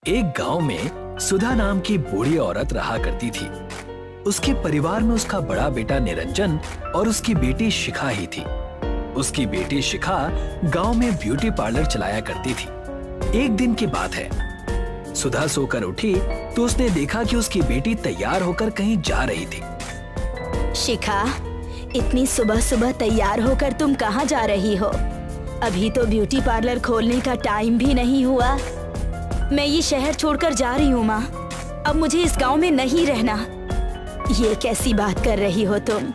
एक गांव में सुधा नाम की बूढ़ी औरत रहा करती थी। उसके परिवार में उसका बड़ा बेटा निरंजन और उसकी बेटी शिखा ही थी। उसकी बेटी शिखा गांव में ब्यूटी पार्लर चलाया करती थी। एक दिन की बात है, सुधा सोकर उठी तो उसने देखा कि उसकी बेटी तैयार होकर कहीं जा रही थी। शिखा, इतनी सुबह सुबह तैयार होकर तुम कहाँ जा रही हो? अभी तो ब्यूटी पार्लर खोलने का टाइम भी नहीं हुआ। मैं ये शहर छोड़कर जा रही हूँ माँ। अब मुझे इस गांव में नहीं रहना। ये कैसी बात कर रही हो तुम?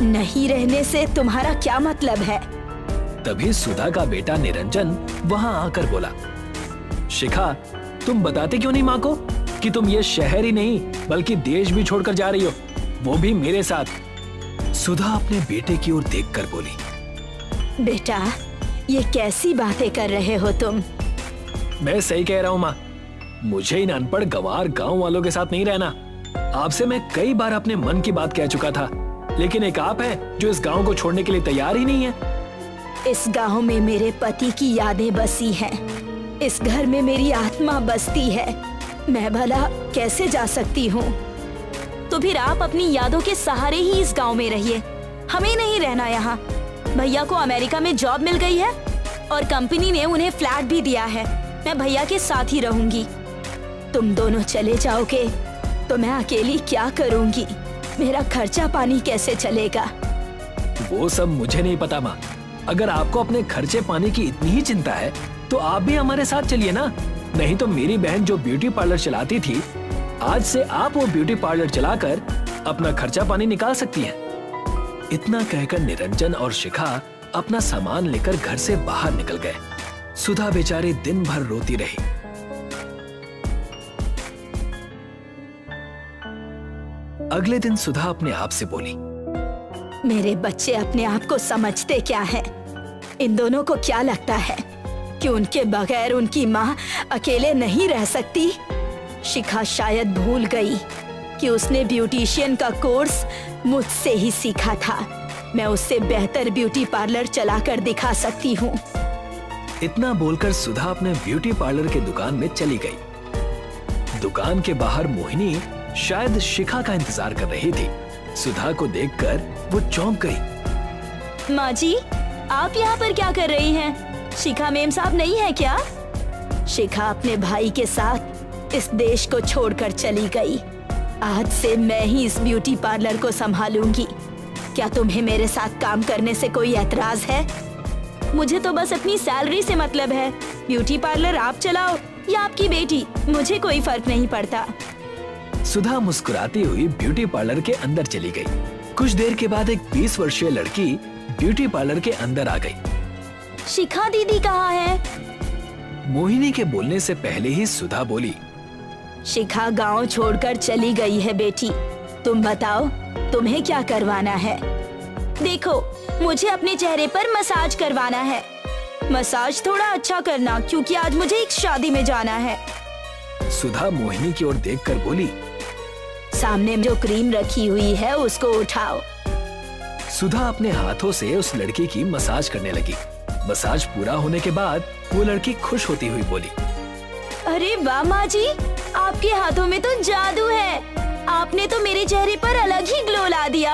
नहीं रहने से तुम्हारा क्या मतलब है? तभी सुधा का बेटा निरंजन वहाँ आकर बोला, शिखा, तुम बताते क्यों नहीं माँ को कि तुम ये शहर ही नहीं बल्कि देश भी छोड़कर जा रही हो, वो भी मेरे साथ। सुधा अपने बेटे की ओर देखकर बोली, बेटा, ये कैसी बातें कर रहे हो तुम? मैं सही कह रहा हूँ माँ। मुझे इन अनपढ़ गंवार गांव वालों के साथ नहीं रहना। आपसे मैं कई बार अपने मन की बात कह चुका था, लेकिन एक आप हैं जो इस गांव को छोड़ने के लिए तैयार ही नहीं है। इस गांव में मेरे पति की यादें बसी हैं। इस घर में मेरी आत्मा बसती है। मैं भला कैसे जा सकती हूँ? तो फिर आप अपनी यादों के सहारे ही इस गांव में रहिए। हमें नहीं रहना यहाँ। भैया को अमेरिका में जॉब मिल गई है और कंपनी ने उन्हें फ्लैट भी दिया है। मैं भैया के साथ ही रहूंगी। तुम दोनों चले जाओगे तो मैं अकेली क्या करूंगी? मेरा खर्चा पानी कैसे चलेगा? वो सब मुझे नहीं पता माँ। अगर आपको अपने खर्चे पानी की इतनी ही चिंता है तो आप भी हमारे साथ चलिए ना। नहीं तो मेरी बहन जो ब्यूटी पार्लर चलाती थी, आज से आप वो ब्यूटी पार्लर चलाकर अपना खर्चा पानी निकाल सकती हैं। इतना कहकर निरंजन और शिखा अपना सामान लेकर घर से बाहर निकल गए। सुधा बेचारी दिन भर रोती रही। अगले दिन सुधा अपने आप से बोली, मेरे बच्चे अपने आप को समझते क्या है? इन दोनों को क्या लगता है कि उनके बगैर उनकी माँ अकेले नहीं रह सकती? शिखा शायद भूल गई कि उसने ब्यूटिशियन का कोर्स मुझसे ही सीखा था। मैं उससे बेहतर ब्यूटी पार्लर चलाकर दिखा सकती हूँ। इतना बोलकर सुधा अपने ब्यूटी पार्लर के दुकान में चली गई। दुकान के बाहर मोहिनी शायद शिखा का इंतजार कर रही थी। सुधा को देखकर वो चौंक गई। माँ जी, आप यहाँ पर क्या कर रही हैं? शिखा मेम साहब नहीं है क्या? शिखा अपने भाई के साथ इस देश को छोड़कर चली गई। आज से मैं ही इस ब्यूटी पार्लर को संभालूंगी। क्या तुम्हें मेरे साथ काम करने से कोई एतराज है? मुझे तो बस अपनी सैलरी से मतलब है। ब्यूटी पार्लर आप चलाओ या आपकी बेटी, मुझे कोई फर्क नहीं पड़ता। सुधा मुस्कुराती हुई ब्यूटी पार्लर के अंदर चली गई। कुछ देर के बाद एक 20 वर्षीय लड़की ब्यूटी पार्लर के अंदर आ गई। शिखा दीदी कहाँ है? मोहिनी के बोलने से पहले ही सुधा बोली, शिखा गांव छोड़कर चली गई है बेटी। तुम बताओ, तुम्हें क्या करवाना है? देखो, मुझे अपने चेहरे पर मसाज करवाना है। मसाज थोड़ा अच्छा करना, क्योंकि आज मुझे एक शादी में जाना है। सुधा मोहिनी की ओर देखकर बोली, सामने जो क्रीम रखी हुई है उसको उठाओ। सुधा अपने हाथों से उस लड़की की मसाज करने लगी। मसाज पूरा होने के बाद वो लड़की खुश होती हुई बोली, अरे वाह माँ जी, आपके हाथों में तो जादू है। आपने तो मेरे चेहरे पर अलग ही ग्लो ला दिया।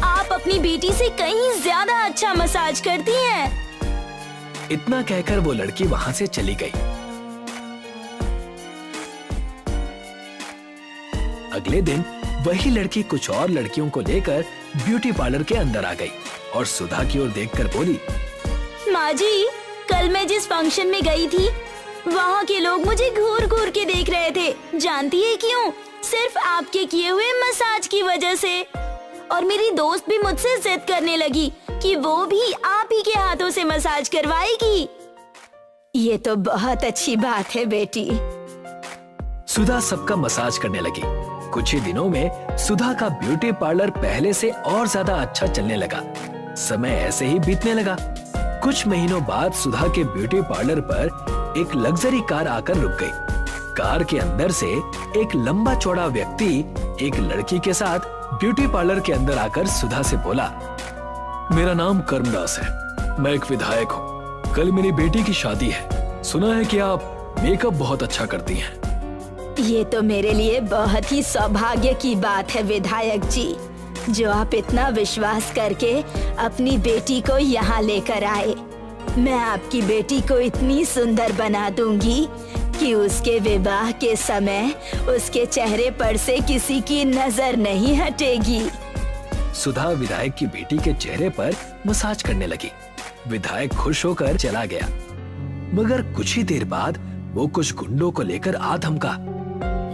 आप अपनी बेटी से कहीं ज्यादा अच्छा मसाज करती हैं। इतना कहकर वो लड़की वहाँ से चली गई। अगले दिन वही लड़की कुछ और लड़कियों को लेकर ब्यूटी पार्लर के अंदर आ गई और सुधा की ओर देखकर बोली, माँ जी, कल मैं जिस फंक्शन में गई थी, वहाँ के लोग मुझे घूर घूर के देख रहे थे। जानती है क्यों? सिर्फ आपके किए हुए मसाज की वजह से। और मेरी दोस्त भी मुझसे जिद करने लगी कि वो भी आप ही के हाथों से मसाज करवाएगी। ये तो बहुत अच्छी बात है बेटी। सुधा सबका मसाज करने लगी। कुछ ही दिनों में सुधा का ब्यूटी पार्लर पहले से और ज्यादा अच्छा चलने लगा। समय ऐसे ही बीतने लगा। कुछ महीनों बाद सुधा के ब्यूटी पार्लर पर एक लग्जरी कार आकर रुक गई। कार के अंदर से एक लंबा चौड़ा व्यक्ति एक लड़की के साथ ब्यूटी पार्लर के अंदर आकर सुधा से बोला, मेरा नाम कर्मदास है, मैं एक विधायक हूँ। कल मेरी बेटी की शादी है। सुना है कि आप मेकअप बहुत अच्छा करती हैं। ये तो मेरे लिए बहुत ही सौभाग्य की बात है विधायक जी, जो आप इतना विश्वास करके अपनी बेटी को यहाँ लेकर आए। मैं आपकी बेटी को इतनी सुंदर बना दूंगी कि उसके विवाह के समय उसके चेहरे पर से किसी की नजर नहीं हटेगी। सुधा विधायक की बेटी के चेहरे पर मसाज करने लगी। विधायक खुश होकर चला गया, मगर कुछ ही देर बाद वो कुछ गुंडों को लेकर आ धमका।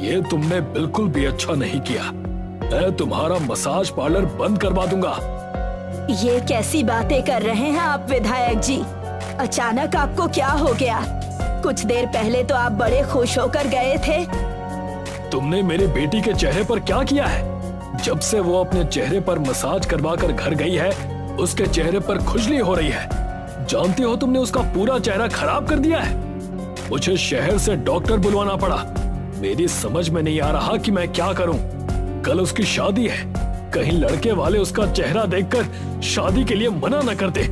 ये तुमने बिल्कुल भी अच्छा नहीं किया। मैं तुम्हारा मसाज पार्लर बंद करवा दूंगा। ये कैसी बातें कर रहे हैं आप विधायक जी? अचानक आपको क्या हो गया? कुछ देर पहले तो आप बड़े खुश होकर गए थे। तुमने मेरी बेटी के चेहरे पर क्या किया है? जब से वो अपने चेहरे पर मसाज करवा कर घर गई है, उसके चेहरे पर खुजली हो रही है। जानते हो तुमने उसका पूरा चेहरा खराब कर दिया है। मुझे शहर से डॉक्टर बुलवाना पड़ा। मेरी समझ में नहीं आ रहा कि मैं क्या करूं। कल उसकी शादी है, कहीं लड़के वाले उसका चेहरा देखकर शादी के लिए मना न कर दे।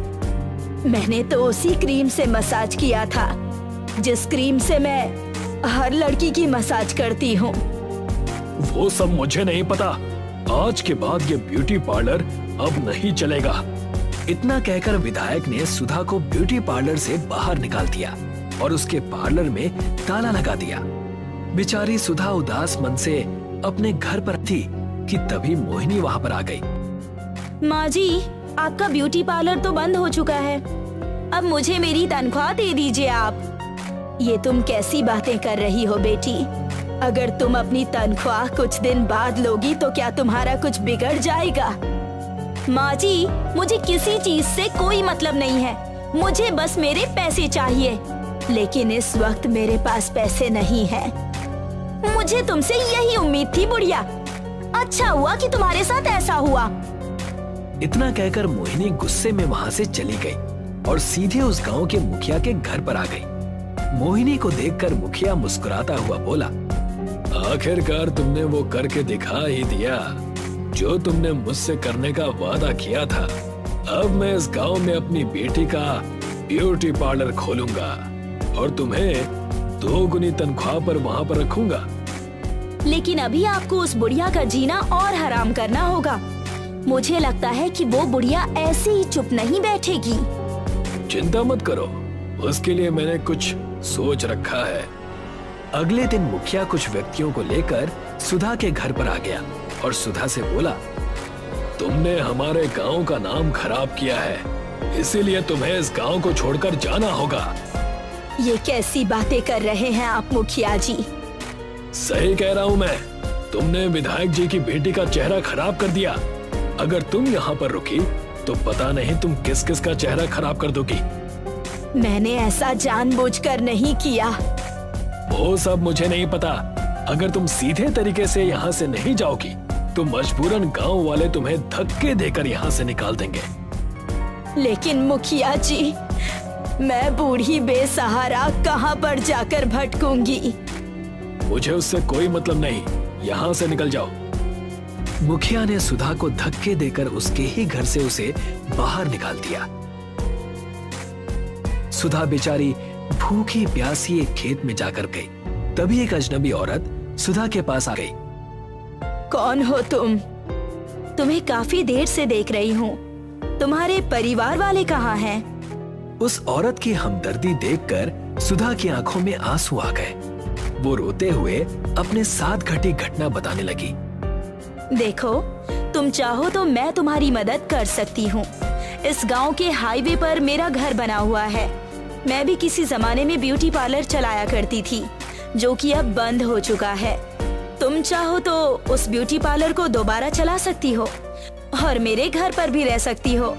मैंने तो उसी क्रीम से मसाज किया था जिस क्रीम से मैं हर लड़की की मसाज करती हूँ। वो सब मुझे नहीं पता। आज के बाद ये ब्यूटी पार्लर अब नहीं चलेगा। इतना कहकर विधायक ने सुधा को ब्यूटी पार्लर से बाहर निकाल दिया और उसके पार्लर में ताला लगा दिया। बेचारी सुधा उदास मन से अपने घर पर थी कि तभी मोहिनी वहाँ पर आ गई। माँ जी, आपका ब्यूटी पार्लर तो बंद हो चुका है। अब मुझे मेरी तनख्वाह दे दीजिए आप। ये तुम कैसी बातें कर रही हो बेटी? अगर तुम अपनी तनख्वाह कुछ दिन बाद लोगी तो क्या तुम्हारा कुछ बिगड़ जाएगा? माँ जी, मुझे किसी चीज से कोई मतलब नहीं है। मुझे बस मेरे पैसे चाहिए, लेकिन इस वक्त मेरे पास पैसे नहीं है। मुझे तुमसे यही उम्मीद थी बुढ़िया। अच्छा हुआ कि तुम्हारे साथ ऐसा हुआ। इतना कहकर मोहिनी गुस्से में वहाँ से चली गई और सीधे उस गांव के मुखिया के घर पर आ गई। मोहिनी को देखकर मुखिया मुस्कुराता हुआ बोला, आखिरकार तुमने वो करके दिखा ही दिया जो तुमने मुझसे करने का वादा किया था। अब मैं इस गांव में अपनी बेटी का ब्यूटी पार्लर खोलूंगा और तुम्हें 2 गुनी तनख्वाह पर वहाँ पर रखूंगा। लेकिन अभी आपको उस बुढ़िया का जीना और हराम करना होगा। मुझे लगता है कि वो बुढ़िया ऐसे ही चुप नहीं बैठेगी। चिंता मत करो, उसके लिए मैंने कुछ सोच रखा है। अगले दिन मुखिया कुछ व्यक्तियों को लेकर सुधा के घर पर आ गया और सुधा से बोला, तुमने हमारे गांव का नाम खराब किया है, इसीलिए तुम्हें इस गांव को छोड़कर जाना होगा। ये कैसी बातें कर रहे हैं आप मुखिया जी? सही कह रहा हूँ मैं। तुमने विधायक जी की बेटी का चेहरा खराब कर दिया। अगर तुम यहाँ पर रुकी तो पता नहीं तुम किस किस का चेहरा खराब कर दोगी। मैंने ऐसा जानबूझकर नहीं किया। वो सब मुझे नहीं पता। अगर तुम सीधे तरीके से यहाँ से नहीं जाओगी तो मजबूरन गांव वाले तुम्हें धक्के देकर यहाँ से निकाल देंगे। लेकिन मुखिया जी, मैं बूढ़ी बेसहारा कहाँ पर जाकर भटकूंगी? मुझे उससे कोई मतलब नहीं, यहाँ से निकल जाओ। मुखिया ने सुधा को धक्के देकर उसके ही घर से उसे बाहर निकाल दिया। सुधा बेचारी भूखी प्यासी एक खेत में जाकर गई। तभी एक अजनबी औरत सुधा के पास आ गई। कौन हो तुम? तुम्हें काफी देर से देख रही हूँ। तुम्हारे परिवार वाले कहाँ हैं? उस औरत की हमदर्दी देखकर सुधा की आंखों में आंसू आ गए। वो रोते हुए अपने साथ घटी घटना बताने लगी। देखो, तुम चाहो तो मैं तुम्हारी मदद कर सकती हूँ। इस गांव के हाईवे पर मेरा घर बना हुआ है। मैं भी किसी जमाने में ब्यूटी पार्लर चलाया करती थी, जो कि अब बंद हो चुका है। तुम चाहो तो उस ब्यूटी पार्लर को दोबारा चला सकती हो और मेरे घर पर भी रह सकती हो।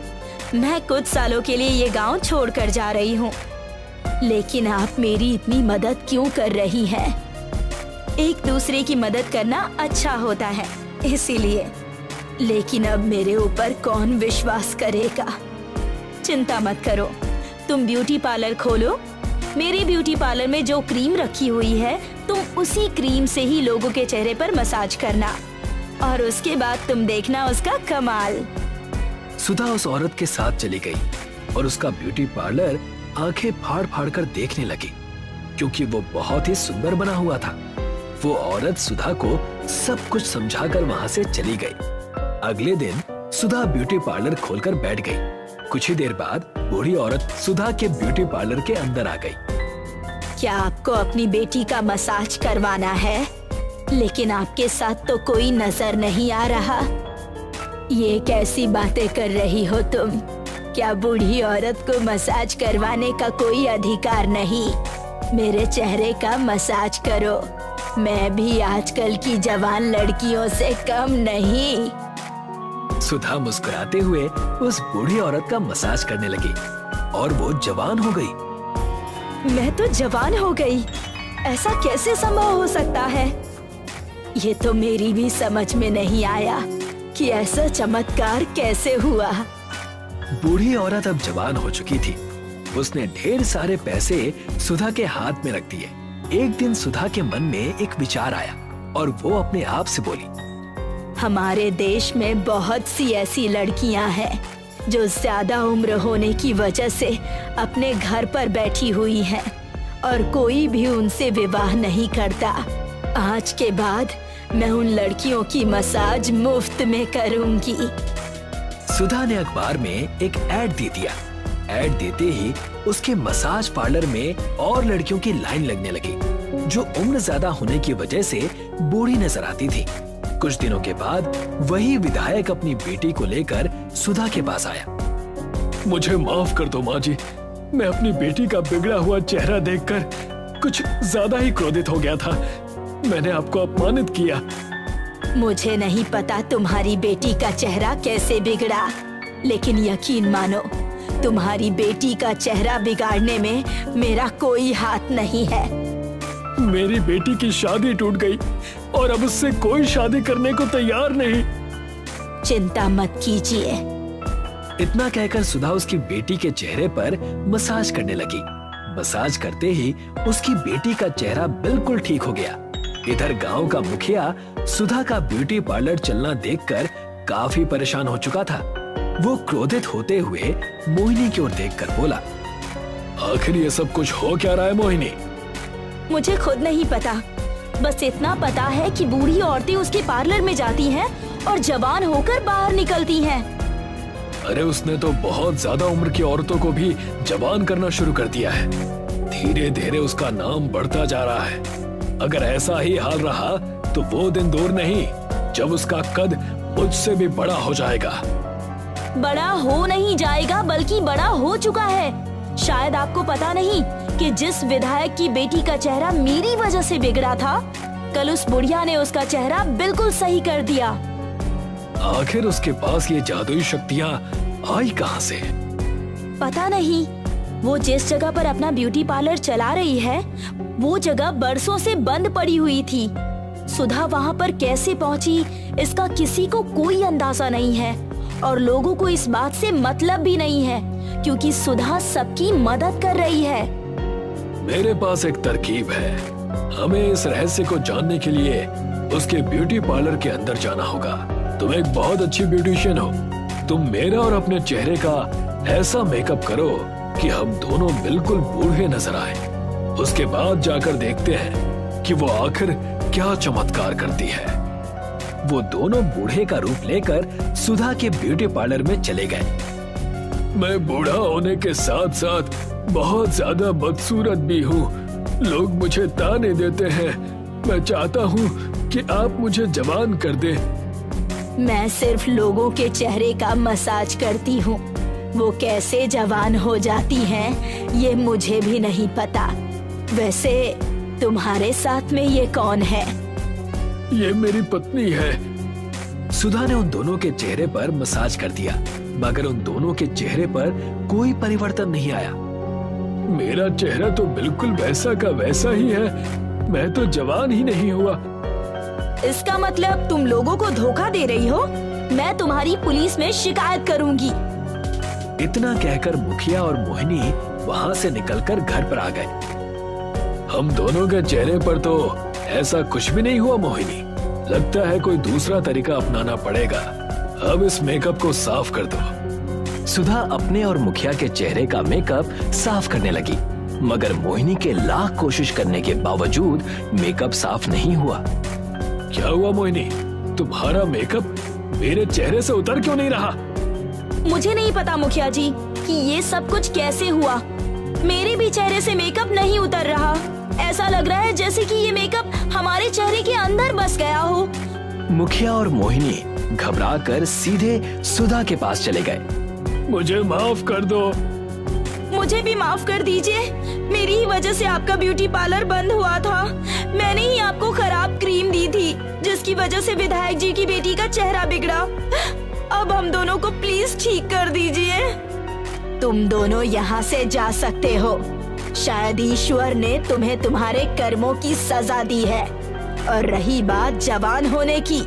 मैं कुछ सालों के लिए ये गांव छोड़कर जा रही हूँ। लेकिन आप मेरी इतनी मदद क्यों कर रही हैं? एक दूसरे की मदद करना अच्छा होता है, इसीलिए। लेकिन अब मेरे ऊपर कौन विश्वास करेगा? चिंता मत करो, तुम ब्यूटी पार्लर खोलो। मेरे ब्यूटी पार्लर में जो क्रीम रखी हुई है, तुम उसी क्रीम से ही लोगों के चेहरे पर मसाज करना और उसके बाद तुम देखना उसका कमाल। सुधा उस औरत के साथ चली गई और उसका ब्यूटी पार्लर आंखें फाड़ फाड़ कर देखने लगी। क्योंकि वो बहुत ही सुंदर बना हुआ था। वो औरत सुधा को सब कुछ समझाकर वहां से चली गई। अगले दिन सुधा ब्यूटी पार्लर खोलकर बैठ गई। कुछ ही देर बाद बूढ़ी औरत सुधा के ब्यूटी पार्लर के अंदर आ गई। क्या आपको अपनी बेटी का मसाज करवाना है? लेकिन आपके साथ तो कोई नजर नहीं आ रहा। ये कैसी बातें कर रही हो तुम? क्या बूढ़ी औरत को मसाज करवाने का कोई अधिकार नहीं? मेरे चेहरे का मसाज करो। मैं भी आजकल की जवान लड़कियों से कम नहीं। सुधा मुस्कुराते हुए उस बूढ़ी औरत का मसाज करने लगी और वो जवान हो गई। मैं तो जवान हो गई? ऐसा कैसे संभव हो सकता है? ये तो मेरी भी समझ में नहीं आया कि ऐसा चमत्कार कैसे हुआ। बूढ़ी औरत अब जवान हो चुकी थी। उसने ढेर सारे पैसे सुधा के हाथ में रख दिए। एक दिन सुधा के मन में एक विचार आया और वो अपने आप से बोली, हमारे देश में बहुत सी ऐसी लड़कियां हैं जो ज्यादा उम्र होने की वजह से अपने घर पर बैठी हुई हैं और कोई भी उनसे विवाह नहीं करता। आज के बाद मैं उन लड़कियों की मसाज मुफ्त में करूंगी। सुधा ने अखबार में एक ऐड दे दिया। ऐड देते ही उसके मसाज पार्लर में और लड़कियों की लाइन लगने लगी जो उम्र ज्यादा होने की वजह से बूढ़ी नजर आती थी। कुछ दिनों के बाद वही विधायक अपनी बेटी को लेकर सुधा के पास आया। मुझे माफ कर दो माँ जी, मैं अपनी बेटी का बिगड़ा हुआ चेहरा देखकर कुछ ज्यादा ही क्रोधित हो गया था। मैंने आपको अपमानित किया। मुझे नहीं पता तुम्हारी बेटी का चेहरा कैसे बिगड़ा, लेकिन यकीन मानो तुम्हारी बेटी का चेहरा बिगाड़ने में मेरा कोई हाथ नहीं है। मेरी बेटी की शादी टूट गई और अब उससे कोई शादी करने को तैयार नहीं। चिंता मत कीजिए। इतना कहकर सुधा उसकी बेटी के चेहरे पर मसाज करने लगी। मसाज करते ही उसकी बेटी का चेहरा बिल्कुल ठीक हो गया। इधर गांव का मुखिया सुधा का ब्यूटी पार्लर चलना देखकर काफी परेशान हो चुका था। वो क्रोधित होते हुए मोहिनी की ओर देखकर बोला, आखिर ये सब कुछ हो क्या रहा है मोहिनी? मुझे खुद नहीं पता, बस इतना पता है कि बूढ़ी औरतें उसके पार्लर में जाती हैं और जवान होकर बाहर निकलती हैं। अरे उसने तो बहुत ज्यादा उम्र की औरतों को भी जवान करना शुरू कर दिया है। धीरे धीरे उसका नाम बढ़ता जा रहा है। अगर ऐसा ही हाल रहा तो वो दिन दूर नहीं जब उसका कद मुझसे भी बड़ा हो जाएगा। बड़ा हो नहीं जाएगा बल्कि बड़ा हो चुका है। शायद आपको पता नहीं कि जिस विधायक की बेटी का चेहरा मेरी वजह से बिगड़ा था, कल उस बुढ़िया ने उसका चेहरा बिल्कुल सही कर दिया। आखिर उसके पास ये जादुई शक्तियाँ आई कहाँ से? पता नहीं। वो जिस जगह पर अपना ब्यूटी पार्लर चला रही है, वो जगह बरसों से बंद पड़ी हुई थी। सुधा वहाँ पर कैसे पहुँची, इसका किसी को कोई अंदाजा नहीं है और लोगों को इस बात से मतलब भी नहीं है, क्योंकि सुधा सबकी मदद कर रही है। मेरे पास एक तरकीब है। हमें इस रहस्य को जानने के लिए उसके ब्यूटी पार्लर के अंदर जाना होगा। तुम एक बहुत अच्छी ब्यूटिशियन हो। तुम मेरा और अपने चेहरे का ऐसा मेकअप करो कि हम दोनों बिल्कुल बूढ़े नजर आए। उसके बाद जाकर देखते हैं कि वो आखिर क्या चमत्कार करती है। वो दोनों बूढ़े का रूप लेकर सुधा के ब्यूटी पार्लर में चले गए। मैं बूढ़ा होने के साथ साथ बहुत ज्यादा बदसूरत भी हूँ। लोग मुझे ताने देते हैं। मैं चाहता हूँ कि आप मुझे जवान कर दे। मैं सिर्फ लोगों के चेहरे का मसाज करती हूँ। वो कैसे जवान हो जाती हैं, ये मुझे भी नहीं पता। वैसे तुम्हारे साथ में ये कौन है? ये मेरी पत्नी है। सुधा ने उन दोनों के चेहरे पर मसाज कर दिया, मगर उन दोनों के चेहरे पर कोई परिवर्तन नहीं आया। मेरा चेहरा तो बिल्कुल वैसा का वैसा ही है। मैं तो जवान ही नहीं हुआ। इसका मतलब तुम लोगों को धोखा दे रही हो। मैं तुम्हारी पुलिस में शिकायत करूंगी। इतना कहकर मुखिया और मोहिनी वहाँ से निकलकर घर पर आ गए। हम दोनों के चेहरे पर तो ऐसा कुछ भी नहीं हुआ मोहिनी। लगता है कोई दूसरा तरीका अपनाना पड़ेगा। अब इस मेकअप को साफ कर दो। सुधा अपने और मुखिया के चेहरे का मेकअप साफ करने लगी। मगर मोहिनी के लाख कोशिश करने के बावजूद मेकअप साफ नहीं हुआ। क्या हुआ मोहिनी, तुम्हारा मेकअप मेरे चेहरे से उतर क्यों नहीं रहा? मुझे नहीं पता मुखिया जी कि ये सब कुछ कैसे हुआ। मेरे भी चेहरे से मेकअप नहीं उतर रहा। ऐसा लग रहा है जैसे कि ये मेकअप हमारे चेहरे के अंदर बस गया हो। मुखिया और मोहिनी घबराकर सीधे सुधा के पास चले गए। मुझे माफ कर दो। मुझे भी माफ कर दीजिए। मेरी ही वजह से आपका ब्यूटी पार्लर बंद हुआ था। मैंने ही आपको खराब क्रीम दी थी, जिसकी वजह से विधायक जी की बेटी का चेहरा बिगड़ा। अब हम दोनों को प्लीज ठीक कर दीजिए। तुम दोनों यहाँ से जा सकते हो। शायद ईश्वर ने तुम्हें तुम्हारे कर्मों की सजा दी है। और रही बात जवान होने की,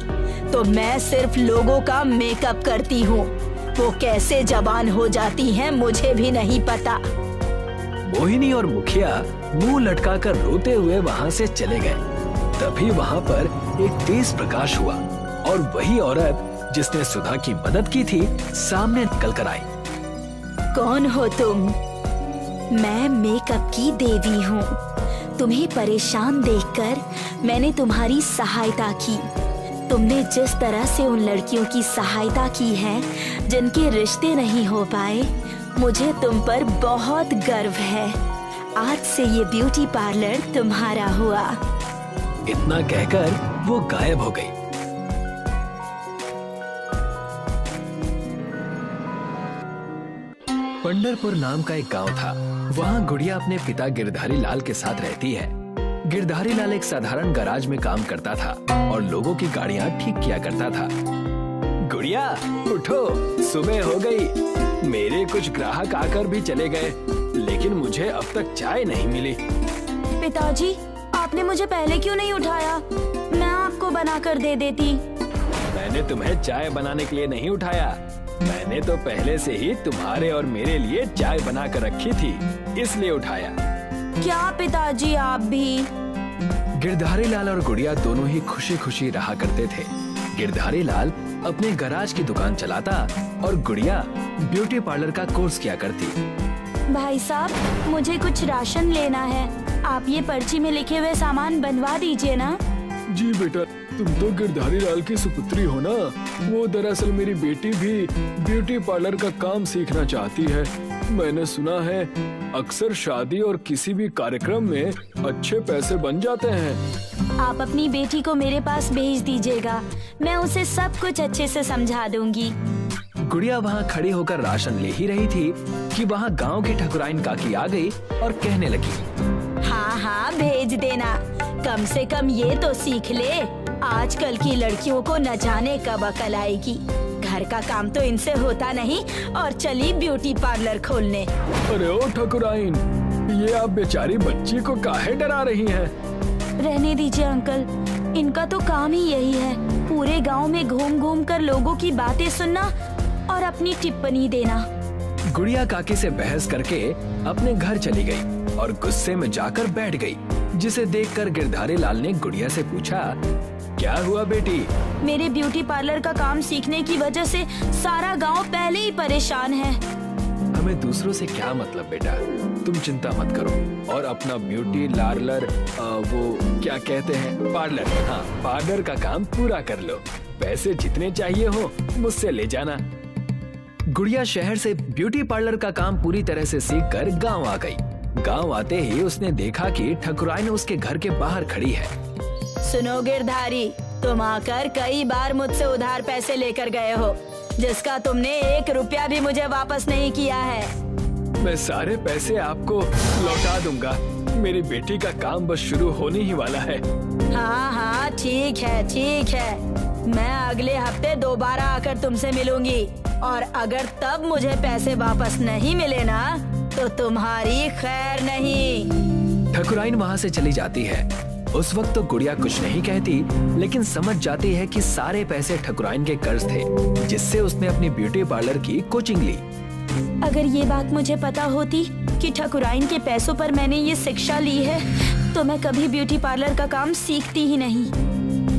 तो मैं सिर्फ लोगों का मेकअप करती हूँ। वो कैसे जवान हो जाती हैं मुझे भी नहीं पता। मोहिनी और मुखिया मुंह लटकाकर रोते हुए वहाँ से चले गए। तभी वहाँ पर एक तेज प्रकाश हुआ और वही औरत जिसने सुधा की मदद की थी सामने निकल कर आई। कौन हो तुम? मैं मेकअप की देवी हूँ। तुम्हें परेशान देखकर मैंने तुम्हारी सहायता की। तुमने जिस तरह से उन लड़कियों की सहायता की है जिनके रिश्ते नहीं हो पाए, मुझे तुम पर बहुत गर्व है। आज से ये ब्यूटी पार्लर तुम्हारा हुआ। इतना कहकर वो गायब हो गई। पंढरपुर नाम का एक गांव था। वहाँ गुड़िया अपने पिता गिरधारी लाल के साथ रहती है। गिरधारी लाल एक साधारण गैराज में काम करता था और लोगों की गाड़ियाँ ठीक किया करता था। गुड़िया उठो, सुबह हो गई। मेरे कुछ ग्राहक आकर भी चले गए, लेकिन मुझे अब तक चाय नहीं मिली। पिताजी, आपने मुझे पहले क्यों नहीं उठाया? मैं आपको बनाकर दे देती। मैंने तुम्हें चाय बनाने के लिए नहीं उठाया। मैंने तो पहले से ही तुम्हारे और मेरे लिए चाय बना कर रखी थी, इसलिए उठाया। क्या पिताजी, आप भी? गिरधारी लाल और गुड़िया दोनों ही खुशी खुशी रहा करते थे। गिरधारी लाल अपने गैराज की दुकान चलाता और गुड़िया ब्यूटी पार्लर का कोर्स किया करती। भाई साहब, मुझे कुछ राशन लेना है। आप ये पर्ची में लिखे हुए सामान बनवा दीजिए ना। जी बेटा, तुम तो गिरधारी लाल की सुपुत्री हो ना। वो दरअसल मेरी बेटी भी ब्यूटी पार्लर का काम सीखना चाहती है। मैंने सुना है अक्सर शादी और किसी भी कार्यक्रम में अच्छे पैसे बन जाते हैं। आप अपनी बेटी को मेरे पास भेज दीजिएगा। मैं उसे सब कुछ अच्छे से समझा दूंगी। गुड़िया वहाँ खड़ी होकर राशन ले ही रही थी कि वहाँ गांव की ठकुराइन काकी आ गई और कहने लगी, हाँ हाँ भेज देना। कम से कम ये तो सीख ले, आजकल की लड़कियों को न जाने कब अकल आएगी। घर का काम तो इनसे होता नहीं और चली ब्यूटी पार्लर खोलने। अरे ओ ठकुराइन, ये आप बेचारी बच्ची को काहे डरा रही हैं? रहने दीजिए अंकल, इनका तो काम ही यही है, पूरे गांव में घूम घूम कर लोगों की बातें सुनना और अपनी टिप्पणी देना। गुड़िया काकी से बहस करके अपने घर चली गई और गुस्से में जाकर बैठ गई, जिसे देखकर गिरधारी लाल ने गुड़िया से पूछा, क्या हुआ बेटी? मेरे ब्यूटी पार्लर का काम सीखने की वजह से सारा गांव पहले ही परेशान है। हमें दूसरों से क्या मतलब बेटा, तुम चिंता मत करो और अपना ब्यूटी पार्लर, वो क्या कहते हैं, पार्लर, हाँ पार्लर का काम पूरा कर लो। पैसे जितने चाहिए हो मुझसे ले जाना। गुड़िया शहर से ब्यूटी पार्लर का काम पूरी तरह से सीखकर गांव आ गई। गांव आते ही उसने देखा कि ठकुराइन उसके घर के बाहर खड़ी है। सुनो गिरधारी, तुम आकर कई बार मुझसे उधार पैसे लेकर गए हो, जिसका तुमने 1 रुपया भी मुझे वापस नहीं किया है। मैं सारे पैसे आपको लौटा दूंगा। मेरी बेटी का काम बस शुरू होने ही वाला है। हाँ हाँ ठीक है ठीक है, मैं अगले हफ्ते दोबारा आकर तुमसे मिलूंगी और अगर तब मुझे पैसे वापस नहीं मिले ना तो तुम्हारी खैर नहीं। ठकुराइन वहाँ से चली जाती है। उस वक्त तो गुड़िया कुछ नहीं कहती, लेकिन समझ जाती है कि सारे पैसे ठकुराइन के कर्ज थे, जिससे उसने अपनी ब्यूटी पार्लर की कोचिंग ली। अगर ये बात मुझे पता होती कि ठकुराइन के पैसों पर मैंने ये शिक्षा ली है, तो मैं कभी ब्यूटी पार्लर का काम सीखती ही नहीं।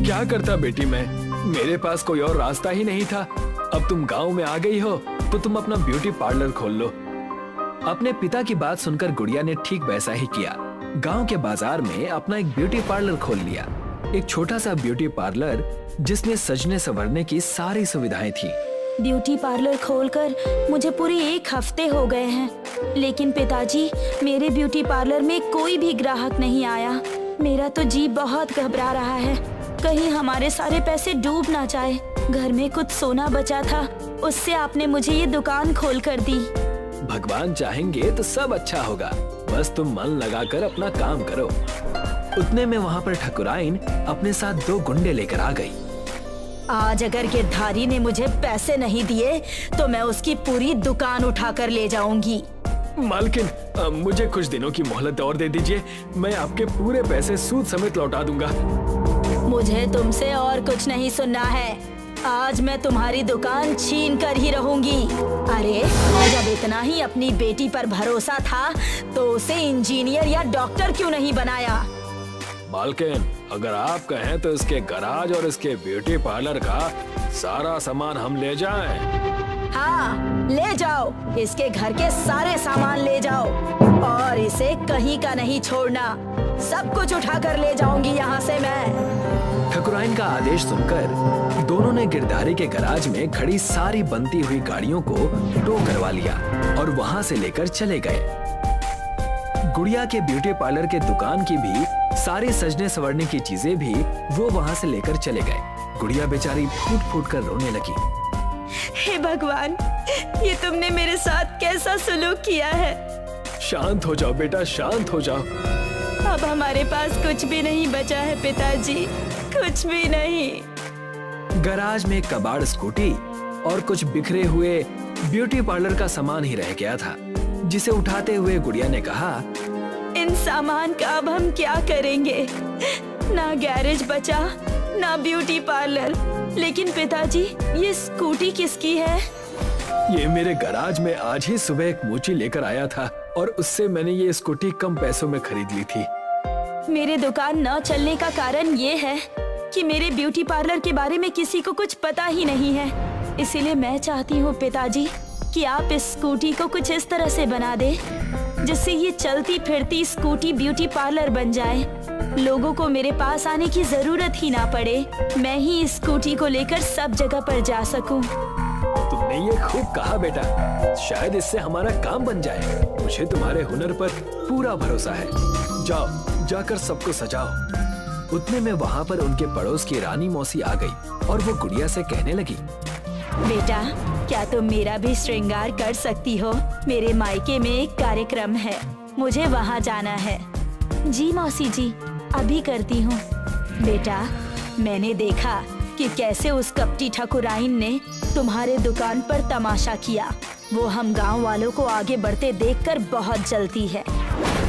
क्या करता बेटी मैं, मेरे पास कोई और रास्ता ही नहीं था। अब तुम गांव में आ गई हो तो तुम अपना ब्यूटी पार्लर खोल लो। अपने पिता की बात सुनकर गुड़िया ने ठीक वैसा ही किया। गांव के बाजार में अपना एक ब्यूटी पार्लर खोल लिया। एक छोटा सा ब्यूटी पार्लर जिसमें सजने संवरने की सारी सुविधाएं थी। ब्यूटी पार्लर खोलकर मुझे पूरे 1 हफ्ते हो गए हैं, लेकिन पिताजी मेरे ब्यूटी पार्लर में कोई भी ग्राहक नहीं आया। मेरा तो जी बहुत घबरा रहा है, कहीं हमारे सारे पैसे डूब ना जाए। घर में कुछ सोना बचा था, उससे आपने मुझे ये दुकान खोल कर दी। भगवान चाहेंगे तो सब अच्छा होगा, बस तुम मन लगाकर अपना काम करो। उतने में वहाँ पर ठकुराइन अपने साथ 2 गुंडे लेकर आ गई। आज अगर गिरधारी ने मुझे पैसे नहीं दिए तो मैं उसकी पूरी दुकान उठाकर ले जाऊंगी। मालकिन, मुझे कुछ दिनों की मोहलत और दे दीजिए, मैं आपके पूरे पैसे सूद समेत लौटा दूंगा। मुझे तुमसे और कुछ नहीं सुनना है, आज मैं तुम्हारी दुकान छीन कर ही रहूंगी। अरे जब इतना ही अपनी बेटी पर भरोसा था तो उसे इंजीनियर या डॉक्टर क्यों नहीं बनाया? मालकिन, अगर आप कहें तो इसके गैराज और इसके ब्यूटी पार्लर का सारा सामान हम ले जाएं। हाँ, ले जाओ, इसके घर के सारे सामान ले जाओ और इसे कहीं का नहीं छोड़ना। सब कुछ उठाकर ले जाऊंगी यहाँ से मैं। ठकुराइन का आदेश सुनकर दोनों ने गिरधारी के गैराज में खड़ी सारी बनती हुई गाड़ियों को टो करवा लिया और वहाँ से लेकर चले गए। गुड़िया के ब्यूटी पार्लर के दुकान की भी सारी सजने संवरने की चीजें भी वो वहाँ से लेकर चले गए। गुड़िया बेचारी फूट फूट कर रोने लगी। हे भगवान, ये तुमने मेरे साथ कैसा सलूक किया है? शांत हो जाओ बेटा, शांत हो जाओ। अब हमारे पास कुछ भी नहीं बचा है पिताजी, कुछ भी नहीं। गैराज में कबाड़, स्कूटी और कुछ बिखरे हुए ब्यूटी पार्लर का सामान ही रह गया था, जिसे उठाते हुए गुड़िया ने कहा, इन सामान का अब हम क्या करेंगे? ना गैरेज बचा, ना ब्यूटी पार्लर। लेकिन पिताजी, ये स्कूटी किसकी है? ये मेरे गैराज में आज ही सुबह एक मोची लेकर आया था और उससे मैंने ये स्कूटी कम पैसों में खरीद ली थी। मेरे दुकान न चलने का कारण ये है कि मेरे ब्यूटी पार्लर के बारे में किसी को कुछ पता ही नहीं है। इसीलिए मैं चाहती हूँ पिताजी कि आप इस स्कूटी को कुछ इस तरह से बना दे जिससे ये चलती फिरती स्कूटी ब्यूटी पार्लर बन जाए। लोगों को मेरे पास आने की जरूरत ही ना पड़े, मैं ही इस स्कूटी को लेकर सब जगह पर जा सकूं। तुमने ये खूब कहा बेटा, शायद इससे हमारा काम बन जाए। मुझे तुम्हारे हुनर पर पूरा भरोसा है। जाओ, जाकर सबको सजाओ। उतने में वहाँ पर उनके पड़ोस की रानी मौसी आ गई और वो गुड़िया से कहने लगी, बेटा, क्या तुम मेरा भी श्रृंगार कर सकती हो? मेरे मायके में एक कार्यक्रम है, मुझे वहाँ जाना है। जी मौसी जी, अभी करती हूँ। बेटा, मैंने देखा कि कैसे उस कपटी ठकुराइन ने तुम्हारे दुकान पर तमाशा किया। वो हम गांव वालों को आगे बढ़ते देखकर बहुत जलती है।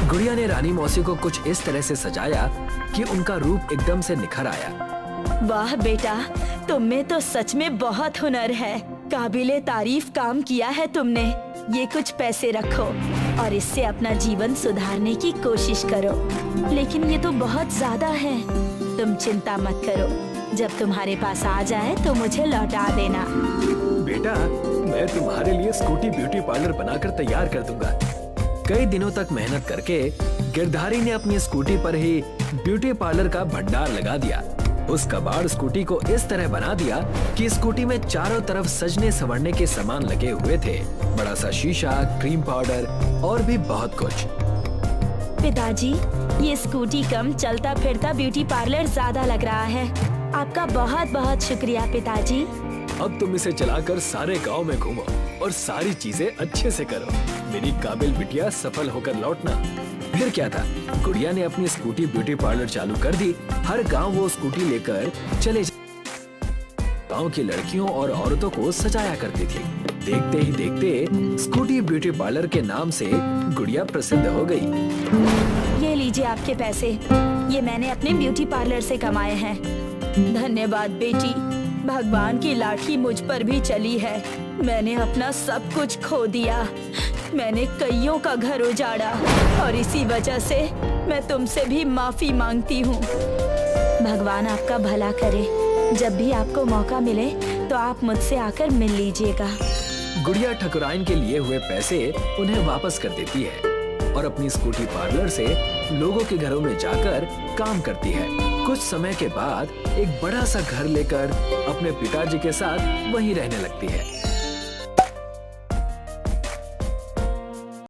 गुड़िया ने रानी मौसी को कुछ इस तरह से सजाया कि उनका रूप एकदम से निखर आया। वाह बेटा, तुम में तो सच में बहुत हुनर है। काबिले तारीफ काम किया है तुमने। ये कुछ पैसे रखो और इससे अपना जीवन सुधारने की कोशिश करो। लेकिन ये तो बहुत ज्यादा है, तुम चिंता मत करो। जब तुम्हारे पास आ जाए तो मुझे लौटा देना। बेटा, मैं तुम्हारे लिए स्कूटी ब्यूटी पार्लर बनाकर तैयार कर दूंगा। कई दिनों तक मेहनत करके गिरधारी ने अपनी स्कूटी पर ही ब्यूटी पार्लर का भंडार लगा दिया। उस कबाड़ स्कूटी को इस तरह बना दिया कि स्कूटी में चारों तरफ सजने संवरने के सामान लगे हुए थे। बड़ा सा शीशा, क्रीम पाउडर और भी बहुत कुछ। पिताजी, ये स्कूटी कम चलता फिरता ब्यूटी पार्लर ज्यादा लग रहा है। आपका बहुत बहुत शुक्रिया पिताजी। अब तुम इसे चलाकर सारे गांव में घूमो और सारी चीजें अच्छे से करो। मेरी काबिल बिटिया सफल होकर लौटना। फिर क्या था, गुड़िया ने अपनी स्कूटी ब्यूटी पार्लर चालू कर दी। हर गांव वो स्कूटी लेकर चले गांव की लड़कियों और औरतों को सजाया करती थी। देखते ही देखते स्कूटी ब्यूटी पार्लर के नाम से गुड़िया प्रसिद्ध हो गई। ये लीजिए आपके पैसे, ये मैंने अपने ब्यूटी पार्लर से कमाए हैं। धन्यवाद बेटी, भगवान की लाठी मुझ पर भी चली है। मैंने अपना सब कुछ खो दिया, मैंने कईयों का घर उजाड़ा और इसी वजह से मैं तुमसे भी माफी मांगती हूँ। भगवान आपका भला करे। जब भी आपको मौका मिले तो आप मुझसे आकर मिल लीजिएगा। गुड़िया ठकुराइन के लिए हुए पैसे उन्हें वापस कर देती है और अपनी स्कूटी पार्लर से लोगों के घरों में जाकर काम करती है। कुछ समय के बाद एक बड़ा सा घर लेकर अपने पिताजी के साथ वहीं रहने लगती है।